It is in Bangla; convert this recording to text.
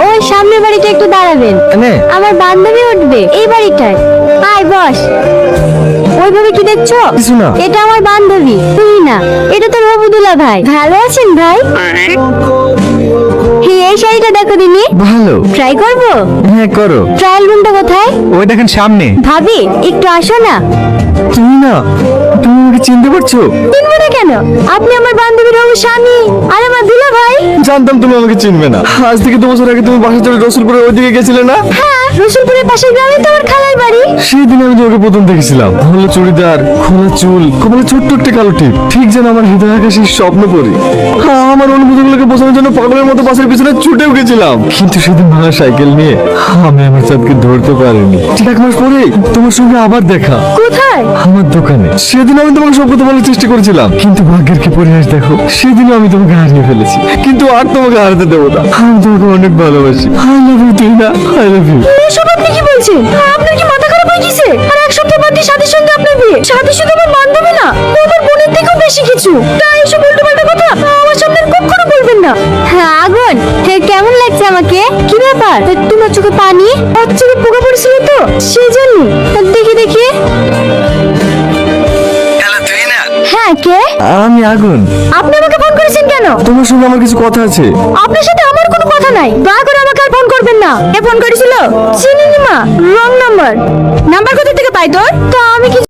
ওই সামনের বাড়িটা একটু দাঁড়াবেন, আমার বান্ধবী উঠবে এই বাড়িটায়। আয় বস। ওইভাবে কি দেখছো? কিছু না। এটা আমার বান্ধবী, তুই না। এটা তোর রবুদুল্লাহ ভাই। ভালো আছেন ভাই? এই শাড়িটা দেখো দিনি। ভালো। ট্রাই করবো? হ্যাঁ করো। ট্রায়াল রুমটা কোথায়? ওই দেখেন সামনে। ভাবি একটু আসো না। তুমি না, তুমি আমাকে চিনতে পারছো? চিনবো না কেন? আপনি আমার বান্ধবীর হবু স্বামী আর আমার দুলা ভাই। জানতাম তুমি আমাকে চিনবে না। আজ থেকে 2 বছর আগে তুমি বাসা চলে রসুলপুরের ওইদিকে গেছিলে না? হ্যাঁ, রসুলপুরের পাশের গ্রামে তো আমার খালার বাড়ি। সেই দিন আমি তোমাকে প্রথম দেখেছিলাম। হলো চুড়িদার, খোলা চুল, কপালে ছোট্ট একটা কালো টিপ, ঠিক যেন আমার হৃদয় আকাশে স্বপ্ন পড়ি। আমার অনুভূতিগুলোকে বোঝানোর জন্য পাগলের মতো বাসের পিছনে ছুটেও গেছিলাম, কিন্তু সেদিন ভাঙা সাইকেল নিয়ে আমি আমার চাঁদকে ধরতে পারিনি। ঠিক 1 মাস পরে তোমার সঙ্গে আবার দেখা। কোথায়? আমার দোকানে। সেদিন আমি তোমাকে সব কথা বলার চেষ্টা করেছিলাম, কিন্তু ভাগ্যের কি পরিহাস দেখো, সেদিনও আমি তোমাকে হারিয়ে ফেলেছি। কিন্তু আর তোমাকে হারাতে দেবো না। আমি তোমাকে অনেক ভালোবাসি। I love you Tuhina, I love you. এসব আপনি কি বলছেন? আপনার কি মাথা খারাপ হয়ে গেছে? আর 1 সপ্তাহ বাদে সাথীর সঙ্গে আপনার বিয়ে। সাথী শুধু আমার বান্ধবী না, ও আমার বোনের থেকেও বেশি কিছু। তাই এসব উল্টোপাল্টা কথা আমার সামনে আর কখনো বলবেন না। হ্যাঁ আগুন, কেমন লাগছে আমাকে? কি ব্যাপার? তোমার চোখে পানি? ওর চোখে পোকা পড়েছিল তো সেই জন্য। দেখি দেখি। হ্যালো তুহিনা। হ্যাঁ কে? আমি আগুন। আপনি আমাকে ফোন করেছেন কেন? তোমার সঙ্গে আমার কিছু কথা আছে। আপনার সাথে আমার কোনো কথা নাই। দয়া করে আমাকে আর ফোন করবেন না। এ ফোন করেছিল? চিনিনি মা, রং নাম্বার। নাম্বার কোথা থেকে পাই তোর? তা আমি কি